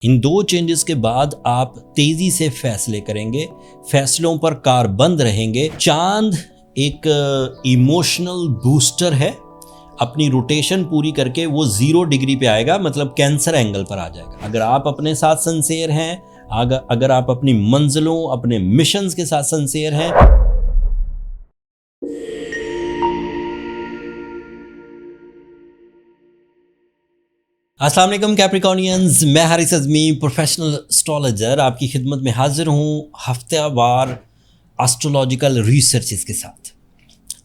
इन दो चेंजेस के बाद आप तेजी से फैसले करेंगे, फैसलों पर कारबंद रहेंगे। चांद एक इमोशनल बूस्टर है। अपनी रोटेशन पूरी करके वो 0 डिग्री पे आएगा, मतलब कैंसर एंगल पर आ जाएगा। अगर आप अपने साथ सिंसियर हैं, अगर आप अपनी मंजिलों, अपने मिशंस के साथ सिंसियर हैं। अस्सलाम वालेकुम कैप्रिकॉर्नियंस, मैं हारिस अज़मी, प्रोफेशनल एस्ट्रोलॉजर, आपकी खिदमत में हाजिर हूँ हफ्तेवार एस्ट्रोलॉजिकल रिसर्चेस के साथ।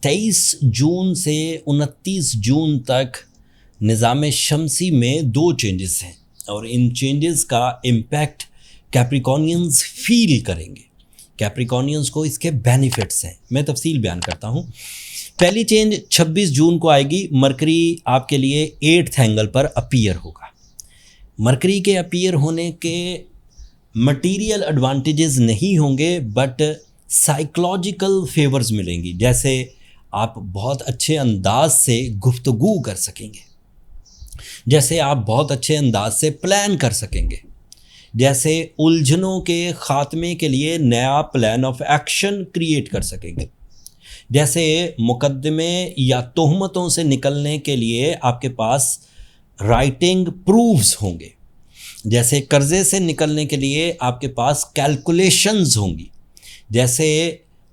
23 जून से 29 जून तक निज़ाम शमसी में 2 चेंजेस हैं और इन चेंजेस का इम्पैक्ट कैप्रिकॉर्नियंस फील करेंगे। कैप्रिकॉर्नियंस को इसके बेनिफिट्स हैं, मैं तफसील बयान करता हूँ। पहली चेंज 26 जून को आएगी। मरकरी आपके लिए 8th एंगल पर अपीयर होगा। मरकरी के अपीयर होने के मटेरियल एडवांटेजेस नहीं होंगे, बट साइकोलॉजिकल फेवर्स मिलेंगी। जैसे आप बहुत अच्छे अंदाज से गुफ्तगू कर सकेंगे, जैसे आप बहुत अच्छे अंदाज से प्लान कर सकेंगे, जैसे उलझनों के ख़ात्मे के लिए नया प्लान ऑफ एक्शन क्रिएट कर सकेंगे, जैसे मुकदमे या तोहमतों से निकलने के लिए आपके पास राइटिंग प्रूफ्स होंगे, जैसे कर्ज़े से निकलने के लिए आपके पास कैलकुलेशंस होंगी, जैसे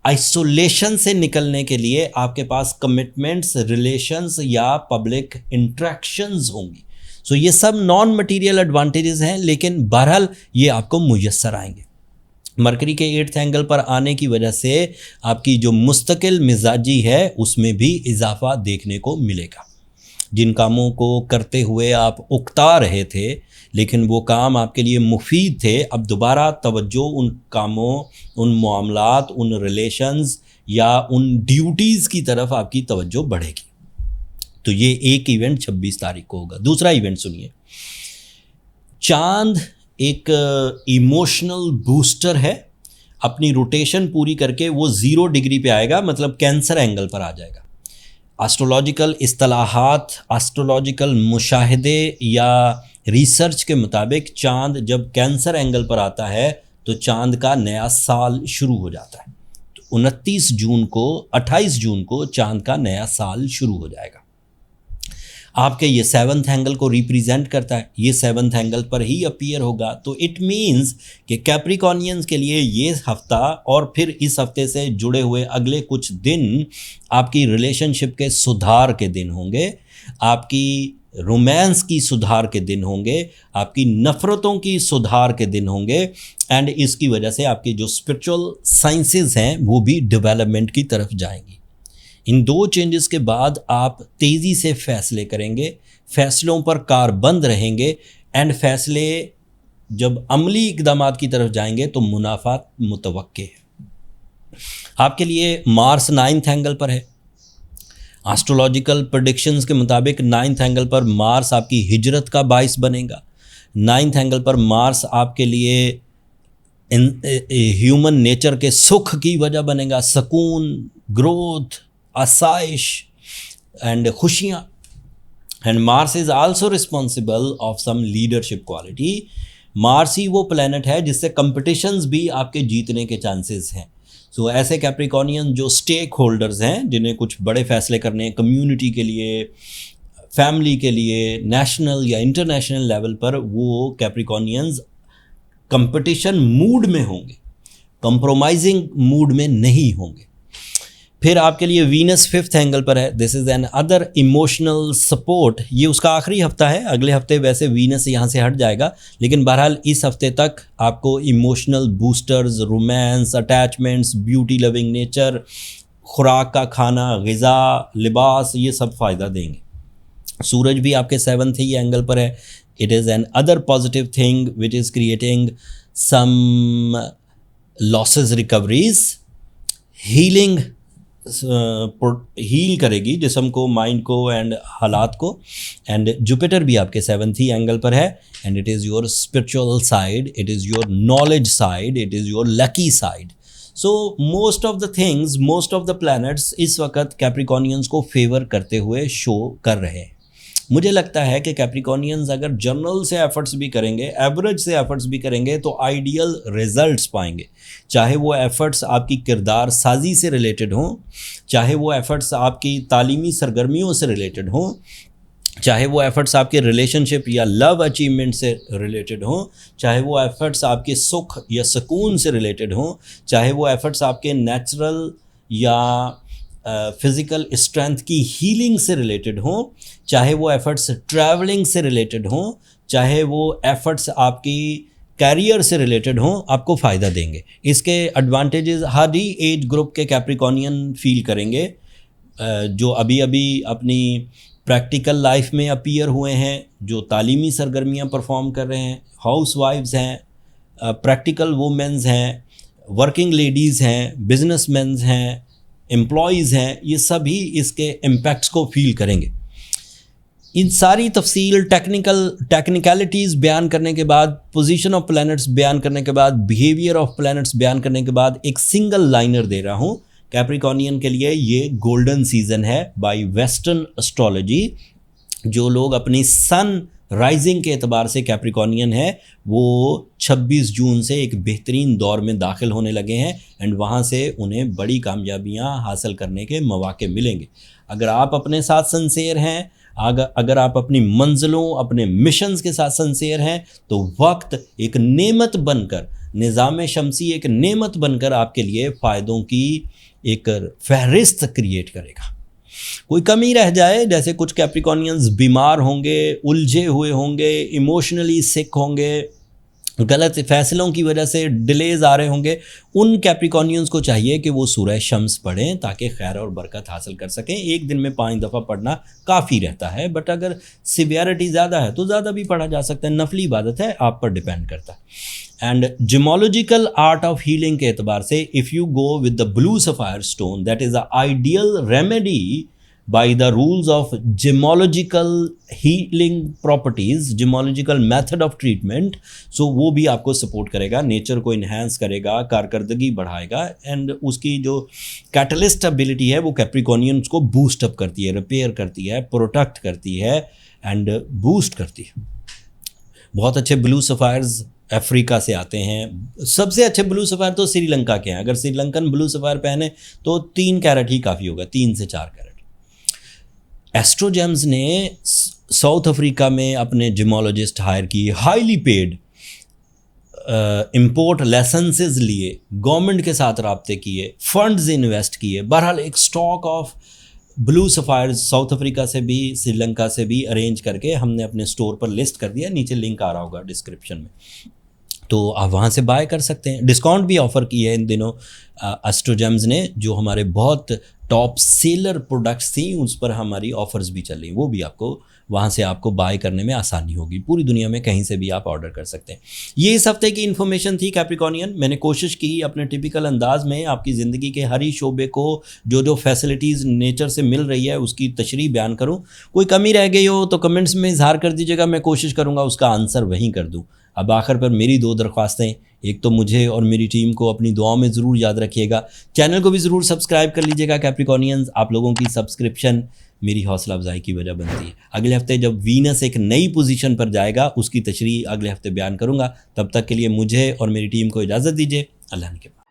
आइसोलेशन से निकलने के लिए आपके पास कमिटमेंट्स, रिलेशंस या पब्लिक इंट्रैक्शंस होंगी। सो ये सब नॉन मटीरियल एडवांटेजेस हैं, लेकिन बहरहाल ये आपको मुयस्सर आएंगे। मरकरी के 8th एंगल पर आने की वजह से आपकी जो मुस्तकिल मिजाजी है उसमें भी इजाफा देखने को मिलेगा। जिन कामों को करते हुए आप उकता रहे थे, लेकिन वो काम आपके लिए मुफीद थे, अब दोबारा तवज्जो उन कामों, उन मामलात, उन रिलेशंस या उन ड्यूटीज़ की तरफ आपकी तवज्जो बढ़ेगी। तो ये एक इवेंट 26 तारीख को होगा। दूसरा इवेंट सुनिए। चांद एक इमोशनल बूस्टर है। अपनी रोटेशन पूरी करके वो 0 डिग्री पे आएगा, मतलब कैंसर एंगल पर आ जाएगा। एस्ट्रोलॉजिकल इस्तिलाहात, एस्ट्रोलॉजिकल मुशाहिदे या रिसर्च के मुताबिक चांद जब कैंसर एंगल पर आता है तो चांद का नया साल शुरू हो जाता है। तो 29 जून को 28 जून को चांद का नया साल शुरू हो जाएगा। आपके ये 7th एंगल को रिप्रेजेंट करता है, ये 7th एंगल पर ही अपीयर होगा। तो इट मीन्स कि कैप्रिकॉर्नियंस के लिए ये हफ्ता और फिर इस हफ्ते से जुड़े हुए अगले कुछ दिन आपकी रिलेशनशिप के सुधार के दिन होंगे, आपकी रोमांस की सुधार के दिन होंगे, आपकी नफ़रतों की सुधार के दिन होंगे। एंड इसकी वजह से आपकी जो स्पिरिचुअल साइंसेस हैं वो भी डेवलपमेंट की तरफ जाएंगी। इन 2 चेंजेस के बाद आप तेज़ी से फैसले करेंगे, फैसलों पर कारबंद रहेंगे एंड फैसले जब अमली इक़दामात की तरफ जाएंगे तो मुनाफा मुतवक्के है। आपके लिए मार्स 9th एंगल पर है। एस्ट्रोलॉजिकल प्रेडिक्शंस के मुताबिक 9th एंगल पर मार्स आपकी हिजरत का बाइस बनेगा। 9th एंगल पर मार्स आपके लिए ह्यूमन नेचर के सुख की वजह बनेगा, सुकून, ग्रोथ, आसाइश एंड खुशियाँ। And Mars is also responsible of some leadership quality. Mars ही वो प्लैनेट है जिससे कंपटिशन्स भी आपके जीतने के चांसेस हैं। सो ऐसे कैप्रिकॉर्नियन जो स्टेक होल्डर्स हैं, जिन्हें कुछ बड़े फैसले करने हैं कम्युनिटी के लिए, फैमिली के लिए, नेशनल या इंटरनेशनल लेवल पर, वो कैप्रिकॉर्नियंस कंपटीशन मूड में होंगे, कंप्रोमाइजिंग मूड में नहीं होंगे। फिर आपके लिए वीनस 5th एंगल पर है। This is an other emotional support. ये उसका आखिरी हफ्ता है, अगले हफ्ते वैसे वीनस यहाँ से हट जाएगा, लेकिन बहरहाल इस हफ्ते तक आपको emotional boosters, romance, attachments, beauty loving nature, खुराक का खाना, ग़िज़ा, लिबास, ये सब फ़ायदा देंगे। सूरज भी आपके 7th ही एंगल पर है। It is another positive thing which is creating some losses recoveries. Healing heal करेगी जिस्म को, माइंड को एंड हालात को। एंड जुपिटर भी आपके 7th ही एंगल पर है। And it is your spiritual side, it is your knowledge side, it is your lucky side. So most of the things, most of the planets इस वक्त कैप्रिकॉर्नियंस को फेवर करते हुए शो कर रहे हैं। मुझे लगता है कि कैप्रिकॉर्नियंस अगर जनरल से एफर्ट्स भी करेंगे, एवरेज से एफर्ट्स भी करेंगे तो आइडियल रिजल्ट्स पाएंगे। चाहे वो एफर्ट्स आपकी किरदार साजी से रिलेटेड हों, चाहे वो एफर्ट्स आपकी तालीमी सरगर्मियों से रिलेटेड हों, चाहे वो एफर्ट्स आपके रिलेशनशिप या लव अचीवमेंट से रिलेटेड हों, चाहे वो एफर्ट्स आपके सुख या सुकून से रिलेटेड हों, चाहे वो एफर्ट्स आपके नेचुरल या फिज़िकल स्ट्रेंथ की हीलिंग से रिलेटेड हों, चाहे वो एफर्ट्स ट्रैवलिंग से रिलेटेड हों, चाहे वो एफर्ट्स आपकी कैरियर से रिलेटेड हों, आपको फ़ायदा देंगे। इसके एडवांटेजेस हर ही एज ग्रुप के कैप्रिकॉर्नियन फील करेंगे, जो अभी अभी अपनी प्रैक्टिकल लाइफ में अपीयर हुए हैं, जो तालीमी सरगर्मियाँ परफॉर्म कर रहे हैं, हाउस वाइफ्स हैं, प्रैक्टिकल वुमेन्स हैं, वर्किंग लेडीज़ हैं, बिजनेसमैन्स हैं, एम्प्लॉयज़ हैं, ये सभी इसके इम्पैक्ट्स को फील करेंगे। इन सारी तफसील टेक्निकलिटीज़ बयान करने के बाद, पोजीशन ऑफ प्लैनेट्स बयान करने के बाद, बिहेवियर ऑफ प्लैनेट्स बयान करने के बाद एक सिंगल लाइनर दे रहा हूँ। कैप्रिकॉर्नियन के लिए ये गोल्डन सीजन है बाय वेस्टर्न एस्ट्रोलॉजी। जो लोग अपनी सन राइजिंग के एतबार से कैप्रिकॉर्नियन है, वो 26 जून से एक बेहतरीन दौर में दाखिल होने लगे हैं एंड वहाँ से उन्हें बड़ी कामयाबियाँ हासिल करने के मौके मिलेंगे। अगर आप अपने साथ सिंसियर हैं, अगर आप अपनी मंजिलों, अपने मिशंस के साथ सिंसियर हैं, तो वक्त एक नेमत बनकर, निज़ाम शमसी एक नेमत बनकर आपके लिए फ़ायदों की एक फहरिस्त क्रिएट करेगा। कोई कमी रह जाए, जैसे कुछ कैप्रिकॉर्नियंस बीमार होंगे, उलझे हुए होंगे, इमोशनली सिक होंगे, गलत फैसलों की वजह से डिलेज आ रहे होंगे, उन कैप्रिकॉर्नियंस को चाहिए कि वो सूरह शम्स पढ़ें ताकि खैर और बरकत हासिल कर सकें। एक दिन में 5 दफ़ा पढ़ना काफ़ी रहता है, बट अगर सिवियरिटी ज़्यादा है तो ज़्यादा भी पढ़ा जा सकता है। नफली इबादत है, आप पर डिपेंड करता है। एंड जिमोलॉजिकल आर्ट ऑफ हीलिंग के एतबार से if you go with the blue sapphire stone, that is a ideal remedy by the rules of gemological healing properties, gemological method of treatment, so वो भी आपको सपोर्ट करेगा, nature को enhance करेगा, कारकर्दगी बढ़ाएगा एंड उसकी जो कैटलिस्ट एबिलिटी है वो कैप्रिकॉर्नियंस को बूस्ट अप करती है, रिपेयर करती है, प्रोटेक्ट करती है एंड बूस्ट करती है। बहुत अच्छे ब्लू सफ़ायर्स अफ्रीका से आते हैं। सबसे अच्छे ब्लू सफ़ायर तो श्रीलंका के हैं। अगर श्रीलंकन ब्लू सफ़ायर पहने तो 3 कैरेट ही काफ़ी होगा, 3 से 4 कैरेट। एस्ट्रोजेम्स ने साउथ अफ्रीका में अपने जिमोलॉजिस्ट हायर किए, हाईली पेड, इंपोर्ट लाइसेंसेस लिए, गवर्नमेंट के साथ राब्ते किए, फंड्स इन्वेस्ट किए। बहरहाल एक stock of blue sapphires South Africa से भी, श्रीलंका से भी अरेंज करके हमने अपने स्टोर पर लिस्ट कर दिया। नीचे लिंक आ रहा होगा डिस्क्रिप्शन में, तो आप वहाँ से बाय कर सकते हैं। डिस्काउंट भी ऑफ़र की है इन दिनों एस्ट्रोजेम्स ने, जो हमारे बहुत टॉप सेलर प्रोडक्ट्स थी उस पर हमारी ऑफ़र्स भी चल रही, वो भी आपको वहाँ से आपको बाय करने में आसानी होगी। पूरी दुनिया में कहीं से भी आप ऑर्डर कर सकते हैं। ये इस हफ्ते की इन्फॉर्मेशन थी कैप्रिकॉर्नियन। मैंने कोशिश की अपने टिपिकल अंदाज में आपकी ज़िंदगी के हर ही शोबे को जो फैसिलिटीज़ नेचर से मिल रही है उसकी तशरीह बयान करूँ। कोई कमी रह गई हो तो कमेंट्स में इजहार कर दीजिएगा, मैं कोशिश करूँगा उसका आंसर वहीं कर दूँ। अब आखिर पर मेरी 2 दरख्वास्तें, एक तो मुझे और मेरी टीम को अपनी दुआओं में ज़रूर याद रखिएगा। चैनल को भी ज़रूर सब्सक्राइब कर लीजिएगा कैप्रिकॉर्नियंस। आप लोगों की सब्सक्रिप्शन मेरी हौसला अफजाई की वजह बनती है। अगले हफ्ते जब वीनस एक नई पोजीशन पर जाएगा उसकी तशरीह अगले हफ्ते बयान करूँगा। तब तक के लिए मुझे और मेरी टीम को इजाज़त दीजिए। अल्लाह के बाद।